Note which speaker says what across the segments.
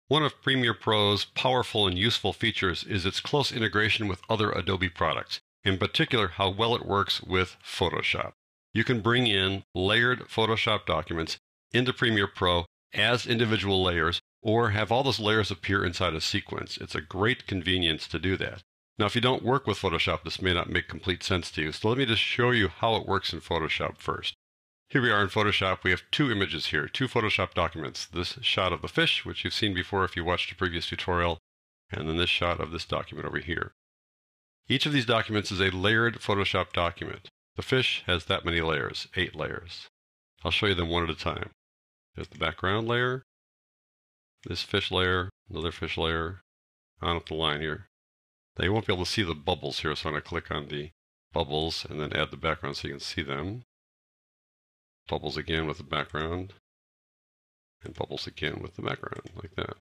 Speaker 1: One of Premiere Pro's powerful and useful features is its close integration with other Adobe products, in particular how well it works with Photoshop. You can bring in layered Photoshop documents into Premiere Pro as individual layers, or have all those layers appear inside a sequence. It's a great convenience to do that. Now, if you don't work with Photoshop, this may not make complete sense to you, so let me just show you how it works in Photoshop first. Here we are in Photoshop. We have two images here, two Photoshop documents. This shot of the fish, which you've seen before if you watched a previous tutorial, and then this shot of this document over here. Each of these documents is a layered Photoshop document. The fish has that many layers, 8 layers. I'll show you them one at a time. There's the background layer, this fish layer, another fish layer, on up the line here. Now you won't be able to see the bubbles here, so I'm going to click on the bubbles and then add the background so you can see them. Bubbles again with the background, and bubbles again with the background, like that.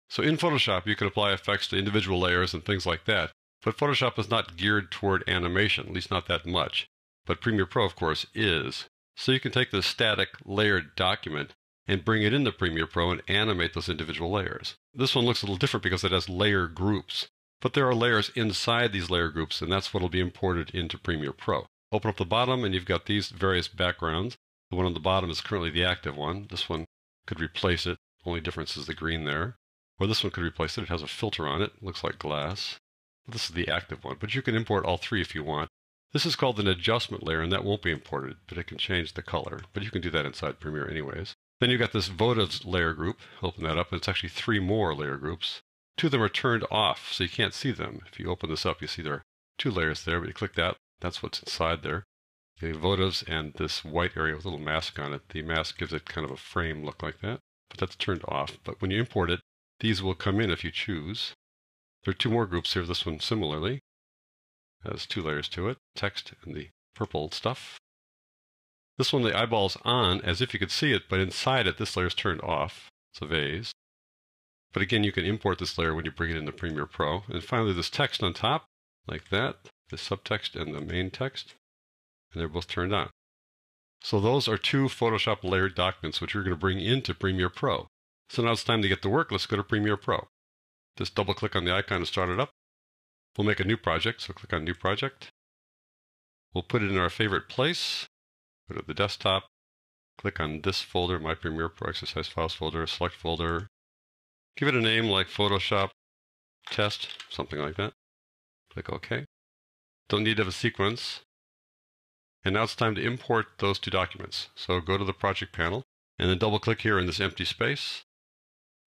Speaker 1: So in Photoshop, you can apply effects to individual layers and things like that, but Photoshop is not geared toward animation, at least not that much. But Premiere Pro, of course, is. So you can take this static layered document and bring it into Premiere Pro and animate those individual layers. This one looks a little different because it has layer groups. But there are layers inside these layer groups, and that's what will be imported into Premiere Pro. Open up the bottom, and you've got these various backgrounds. The one on the bottom is currently the active one. This one could replace it. Only difference is the green there. Or this one could replace it. It has a filter on it. Looks like glass. This is the active one, but you can import all three if you want. This is called an adjustment layer, and that won't be imported, but it can change the color. But you can do that inside Premiere anyways. Then you've got this votives layer group. Open that up, and it's actually 3 more layer groups. 2 of them are turned off, so you can't see them. If you open this up, you see there are 2 layers there, but you click that, that's what's inside there. The votives and this white area with a little mask on it. The mask gives it kind of a frame look like that, but that's turned off. But when you import it, these will come in if you choose. There are 2 more groups here. This one similarly has 2 layers to it, text and the purple stuff. This one, the eyeball's on as if you could see it, but inside it, this layer is turned off. It's a vase. But again, you can import this layer when you bring it into Premiere Pro. And finally, this text on top, like that, the subtext and the main text, and they're both turned on. So those are 2 Photoshop layered documents which you're going to bring into Premiere Pro. So now it's time to get to work. Let's go to Premiere Pro. Just double click on the icon to start it up. We'll make a new project, so click on New Project. We'll put it in our favorite place. Go to the desktop, click on this folder, My Premiere Pro Exercise Files folder, select folder. Give it a name like Photoshop Test, something like that. Click OK. Don't need to have a sequence. And now it's time to import those 2 documents. So go to the project panel, and then double click here in this empty space.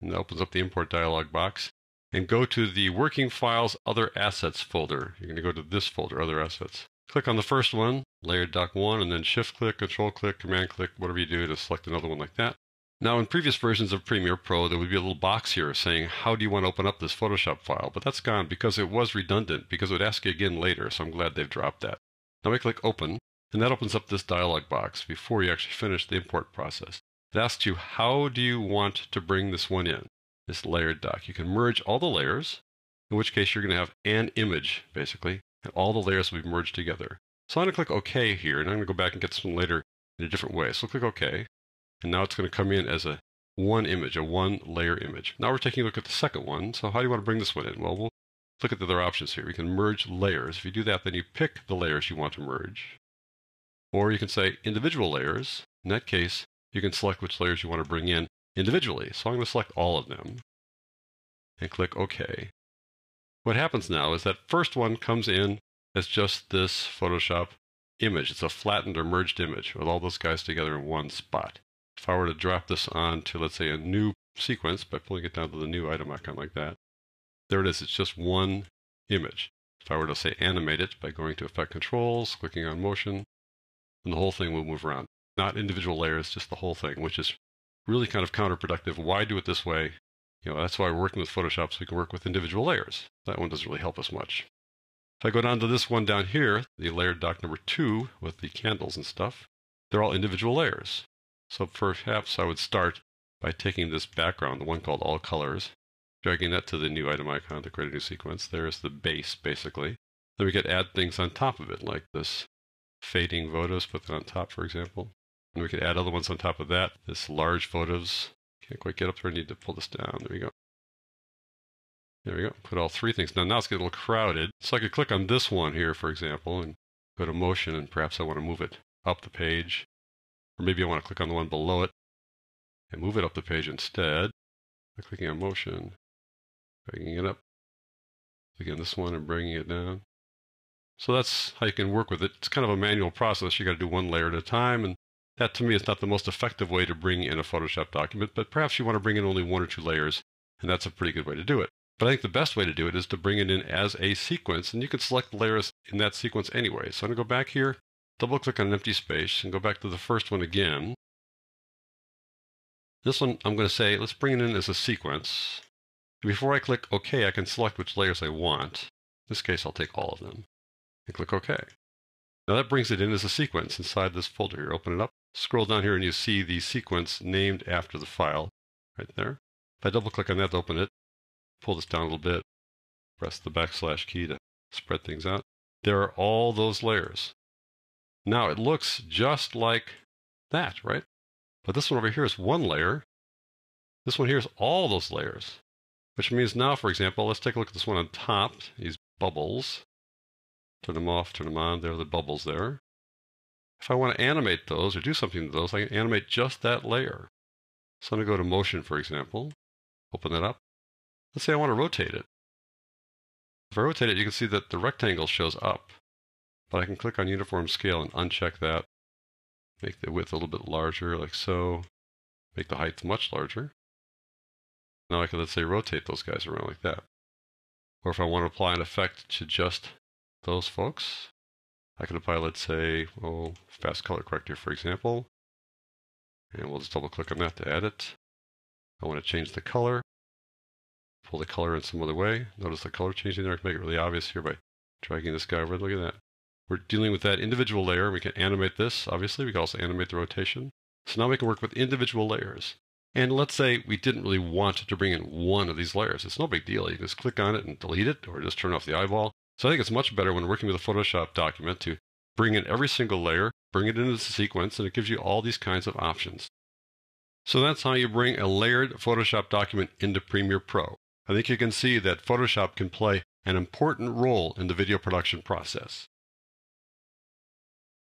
Speaker 1: And that opens up the import dialog box. And go to the Working Files Other Assets folder. You're going to go to this folder, Other Assets. Click on the first one, Layered Doc 1, and then Shift click, Control click, Command click, whatever you do to select another one like that. Now, in previous versions of Premiere Pro, there would be a little box here saying, how do you want to open up this Photoshop file? But that's gone because it was redundant, because it would ask you again later, so I'm glad they've dropped that. Now we click Open, and that opens up this dialog box before you actually finish the import process. It asks you, how do you want to bring this one in, this layered doc? You can merge all the layers, in which case you're going to have an image, basically, and all the layers will be merged together. So I'm going to click OK here, and I'm going to go back and get this one later in a different way. So click OK. And now it's going to come in as a one image, a 1 layer image. Now we're taking a look at the second one. So how do you want to bring this one in? Well, we'll look at the other options here. We can merge layers. If you do that, then you pick the layers you want to merge. Or you can say individual layers. In that case, you can select which layers you want to bring in individually. So I'm going to select all of them and click OK. What happens now is that first one comes in as just this Photoshop image. It's a flattened or merged image with all those guys together in one spot. If I were to drop this onto, let's say, a new sequence by pulling it down to the new item icon like that, there it is. It's just one image. If I were to say animate it by going to Effect Controls, clicking on Motion, then the whole thing will move around. Not individual layers, just the whole thing, which is really kind of counterproductive. Why do it this way? That's why we're working with Photoshop, so we can work with individual layers. That one doesn't really help us much. If I go down to this one down here, the layered doc number 2 with the candles and stuff, they're all individual layers. So perhaps I would start by taking this background, the one called All Colors, dragging that to the new item icon to create a new sequence. There's the base, basically. Then we could add things on top of it, like this fading votives, put that on top, for example. And we could add other ones on top of that. This large votives. Can't quite get up there. I need to pull this down. There we go. There we go. Put all three things. Now it's getting a little crowded. So I could click on this one here, for example, and go to motion, and perhaps I want to move it up the page. Or maybe I want to click on the one below it and move it up the page instead by clicking on motion, bringing it up. Again, this one and bringing it down. So that's how you can work with it. It's kind of a manual process. You got to do one layer at a time, and that to me is not the most effective way to bring in a Photoshop document, but perhaps you want to bring in only one or two layers, and that's a pretty good way to do it. But I think the best way to do it is to bring it in as a sequence, and you can select layers in that sequence anyway. So I'm going to go back here, double click on an empty space, and go back to the first one again. This one I'm going to say, let's bring it in as a sequence. And before I click OK, I can select which layers I want. In this case, I'll take all of them. And click OK. Now that brings it in as a sequence inside this folder here. Open it up, scroll down here, and you see the sequence named after the file right there. If I double click on that to open it, pull this down a little bit, press the / key to spread things out. There are all those layers. Now it looks just like that, right? But this one over here is one layer. This one here is all those layers, which means now, for example, let's take a look at this one on top, these bubbles. Turn them off, turn them on. There are the bubbles there. If I want to animate those or do something to those, I can animate just that layer. So I'm going to go to motion, for example. Open that up. Let's say I want to rotate it. If I rotate it, you can see that the rectangle shows up. But I can click on uniform scale and uncheck that. Make the width a little bit larger, like so. Make the height much larger. Now I can, let's say, rotate those guys around like that. Or if I want to apply an effect to just those folks, I can apply, let's say, fast color corrector, for example. And we'll just double click on that to add it. I want to change the color. Pull the color in some other way. Notice the color changing there. I can make it really obvious here by dragging this guy over. Look at that. We're dealing with that individual layer. We can animate this, obviously. We can also animate the rotation. So now we can work with individual layers. And let's say we didn't really want to bring in one of these layers. It's no big deal. You can just click on it and delete it, or just turn off the eyeball. So I think it's much better when working with a Photoshop document to bring in every single layer, bring it into the sequence, and it gives you all these kinds of options. So that's how you bring a layered Photoshop document into Premiere Pro. I think you can see that Photoshop can play an important role in the video production process.